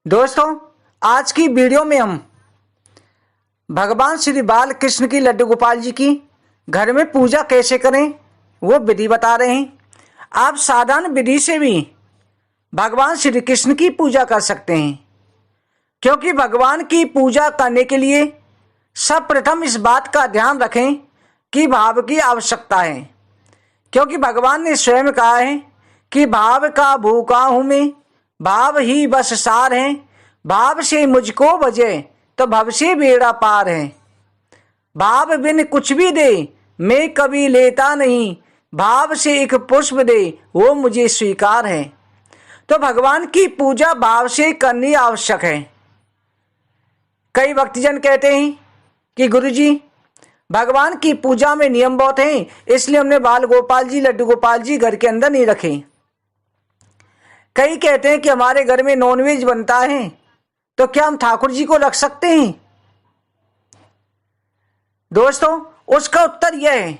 दोस्तों, आज की वीडियो में हम भगवान श्री बाल कृष्ण की लड्डू गोपाल जी की घर में पूजा कैसे करें वो विधि बता रहे हैं। आप साधारण विधि से भी भगवान श्री कृष्ण की पूजा कर सकते हैं, क्योंकि भगवान की पूजा करने के लिए सर्वप्रथम इस बात का ध्यान रखें कि भाव की आवश्यकता है, क्योंकि भगवान ने स्वयं कहा है कि भाव का भूखा हूँ मैं, भाव ही बस सार है, भाव से मुझको बजे तो भव से बेड़ा पार है। भाव बिन कुछ भी दे मैं कभी लेता नहीं, भाव से एक पुष्प दे वो मुझे स्वीकार है। तो भगवान की पूजा भाव से करनी आवश्यक है। कई भक्तजन कहते हैं कि गुरुजी, भगवान की पूजा में नियम बहुत हैं, इसलिए हमने बाल गोपाल जी, लड्डू गोपाल जी घर के अंदर नहीं रखे। कई कहते हैं कि हमारे घर में नॉनवेज बनता है, तो क्या हम ठाकुर जी को रख सकते हैं? दोस्तों, उसका उत्तर यह है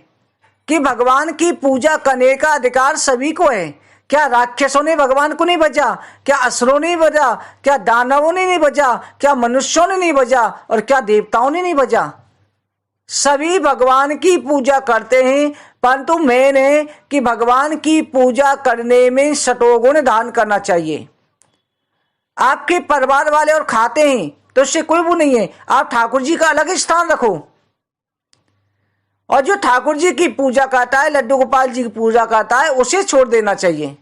कि भगवान की पूजा करने का अधिकार सभी को है। क्या राक्षसों ने भगवान को नहीं भजा? क्या असुरों ने भजा? क्या दानवों ने नहीं भजा? क्या मनुष्यों ने नहीं भजा? और क्या देवताओं ने नहीं भजा? सभी भगवान की पूजा करते हैं, परंतु मेन है कि भगवान की पूजा करने में शतोगुण दान करना चाहिए। आपके परिवार वाले और खाते हैं तो उससे कोई वो नहीं है, आप ठाकुर जी का अलग स्थान रखो। और जो ठाकुर जी की पूजा करता है, लड्डू गोपाल जी की पूजा करता है, उसे छोड़ देना चाहिए।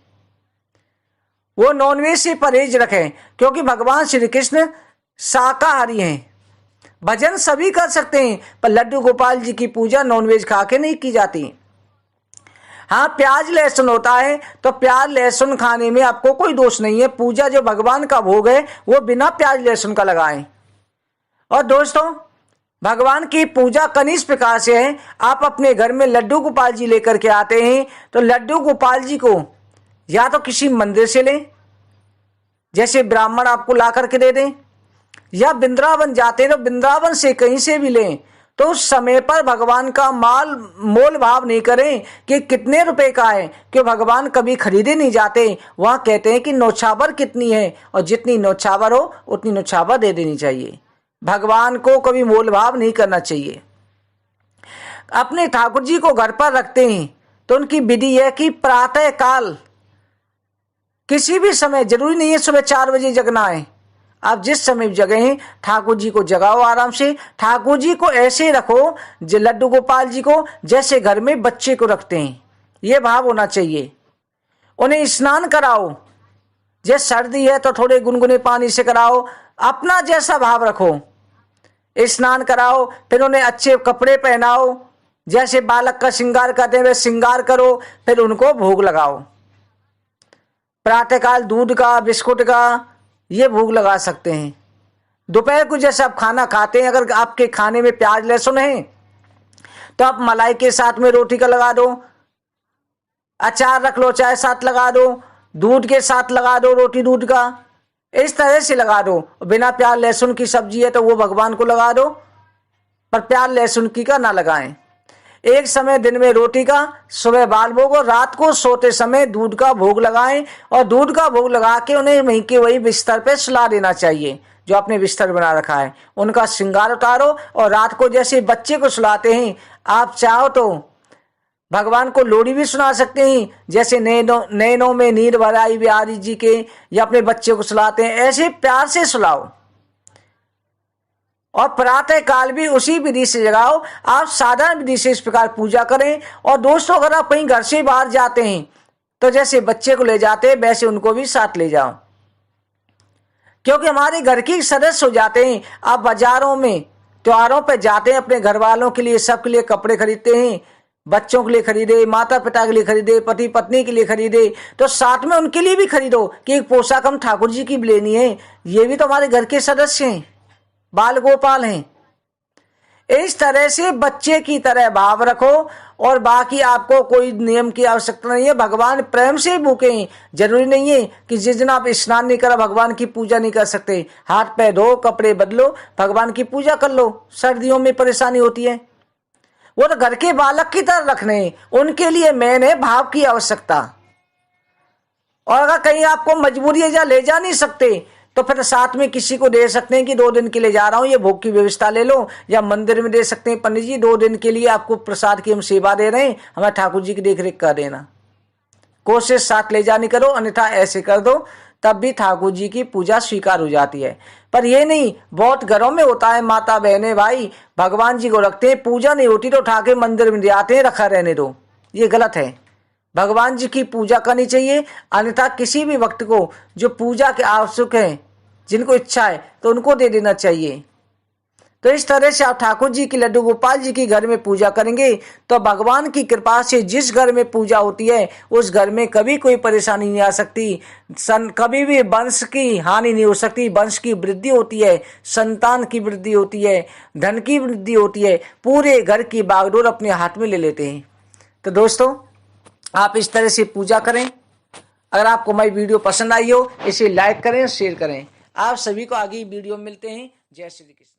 वो नॉनवेज से परहेज रखें, क्योंकि भगवान श्री कृष्ण शाकाहारी हैं। भजन सभी कर सकते हैं, पर लड्डू गोपाल जी की पूजा नॉनवेज खा के नहीं की जाती। हाँ, प्याज लहसुन होता है, तो प्याज लहसुन खाने में आपको कोई दोष नहीं है। पूजा जो भगवान का भोग है वो बिना प्याज लहसुन का लगाएं। और दोस्तों, भगवान की पूजा कनिष्ठ प्रकार से है। आप अपने घर में लड्डू गोपाल जी लेकर के आते हैं, तो लड्डू गोपाल जी को या तो किसी मंदिर से लें, जैसे ब्राह्मण आपको ला करके दे दें, या वृंदावन जाते हैं तो वृंदावन से कहीं से भी लें। तो उस समय पर भगवान का मोल भाव नहीं करें कि कितने रुपए का है, कि भगवान कभी खरीदे नहीं जाते। वहाँ कहते हैं कि नौछावर कितनी है, और जितनी नौछावर हो उतनी नौछावर दे देनी चाहिए। भगवान को कभी मोल भाव नहीं करना चाहिए। अपने ठाकुर जी को घर पर रखते हैं तो उनकी विधि है कि प्रातः काल किसी भी समय, जरूरी नहीं है सुबह 4 बजे जगना है, आप जिस समय जगह ठाकुर जी को जगाओ आराम से। ठाकुर जी को ऐसे रखो, लड्डू गोपाल जी को जैसे घर में बच्चे को रखते हैं, ये भाव होना चाहिए। उन्हें स्नान कराओ, जैसे सर्दी है तो थोड़े गुनगुने पानी से कराओ, अपना जैसा भाव रखो। स्नान कराओ, फिर उन्हें अच्छे कपड़े पहनाओ, जैसे बालक का श्रृंगार करते हैं वैसे श्रृंगार करो, फिर उनको भोग लगाओ। प्रातःकाल दूध का, बिस्कुट का ये भोग लगा सकते हैं। दोपहर को जैसे आप खाना खाते हैं, अगर आपके खाने में प्याज लहसुन है तो आप मलाई के साथ में रोटी का लगा दो, अचार रख लो, चाय साथ लगा दो, दूध के साथ लगा दो, रोटी दूध का, इस तरह से लगा दो। बिना प्याज लहसुन की सब्जी है तो वो भगवान को लगा दो, पर प्याज लहसुन की का ना लगाएं। एक समय दिन में रोटी का, सुबह बाल भोग, और रात को सोते समय दूध का भोग लगाएं। और दूध का भोग लगा के उन्हें वहीं के वही बिस्तर पे सुला देना चाहिए, जो आपने बिस्तर बना रखा है। उनका श्रृंगार उतारो, और रात को जैसे बच्चे को सुलाते हैं, आप चाहो तो भगवान को लोरी भी सुना सकते हैं, जैसे नैनों में नीर भराई बिहारी जी के, या अपने बच्चे को सुलाते हैं, ऐसे प्यार से सुलाओ। और प्रातः काल भी उसी विधि से जगाओ। आप साधारण विधि से इस प्रकार पूजा करें। और दोस्तों, अगर आप कहीं घर से बाहर जाते हैं तो जैसे बच्चे को ले जाते हैं वैसे उनको भी साथ ले जाओ, क्योंकि हमारे घर के सदस्य हो जाते हैं। आप बाजारों में त्योहारों पर जाते हैं, अपने घर वालों के लिए, सबके लिए कपड़े खरीदते हैं, बच्चों के लिए खरीदे, माता पिता के लिए खरीदे, पति पत्नी के लिए खरीदे, तो साथ में उनके लिए भी खरीदो कि एक पोशाक हम ठाकुर जी की भी लेनी है, ये भी तो हमारे घर के सदस्य हैं, बाल गोपाल हैं। इस तरह से बच्चे की तरह भाव रखो, और बाकी आपको कोई नियम की आवश्यकता नहीं है। भगवान प्रेम से भूखे हैं। जरूरी नहीं है कि जिस दिन आप स्नान नहीं करा भगवान की पूजा नहीं कर सकते। हाथ पैर धो, कपड़े बदलो, भगवान की पूजा कर लो। सर्दियों में परेशानी होती है, वो तो घर के बालक की तरह रखने, उनके लिए मेन है भाव की आवश्यकता। और अगर कहीं आपको मजबूरी है या ले जा नहीं सकते, तो फिर साथ में किसी को दे सकते हैं कि 2 दिन के लिए जा रहा हूं, ये भोग की व्यवस्था ले लो, या मंदिर में दे सकते हैं पंडित जी 2 दिन के लिए आपको प्रसाद की हम सेवा दे रहे हैं, हमें ठाकुर जी की देखरेख कर देना। कोशिश साथ ले जानी करो, अन्यथा ऐसे कर दो, तब भी ठाकुर जी की पूजा स्वीकार हो जाती है। पर ये नहीं, बहुत घरों में होता है माता बहने भाई भगवान जी को रखते हैं, पूजा नहीं होती तो उठा के मंदिर में ले आते हैं, रखा रहने दो, ये गलत है। भगवान जी की पूजा करनी चाहिए, अन्यथा किसी भी भक्त को जो पूजा के आवश्यक है, जिनको इच्छा है तो उनको दे देना चाहिए। तो इस तरह से आप ठाकुर जी की लड्डू गोपाल जी की घर में पूजा करेंगे तो भगवान की कृपा से जिस घर में पूजा होती है उस घर में कभी कोई परेशानी नहीं आ सकती, कभी भी वंश की हानि नहीं हो सकती, वंश की वृद्धि होती है, संतान की वृद्धि होती है, धन की वृद्धि होती है, पूरे घर की बागडोर अपने हाथ में ले लेते हैं। तो दोस्तों आप इस तरह से पूजा करें। अगर आपको हमारी वीडियो पसंद आई हो इसे लाइक करें, शेयर करें। आप सभी को आगे वीडियो में मिलते हैं। जय श्री कृष्ण।